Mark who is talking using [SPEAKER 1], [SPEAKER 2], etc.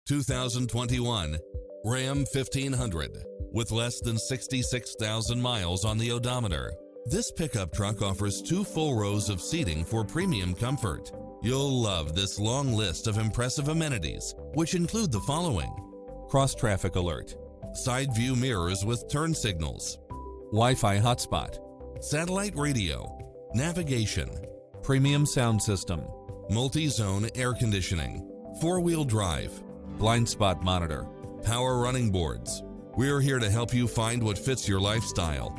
[SPEAKER 1] 2021 Ram 1500 with less than 66,000 miles on the odometer. This pickup truck offers 2 full rows of seating for premium comfort. You'll love this long list of impressive amenities, which include the following: cross-traffic alert, side view mirrors with turn signals, Wi-Fi hotspot, satellite radio, navigation, premium sound system, multi-zone air conditioning, 4-wheel drive, blind spot monitor, power running boards. We're here to help you find what fits your lifestyle.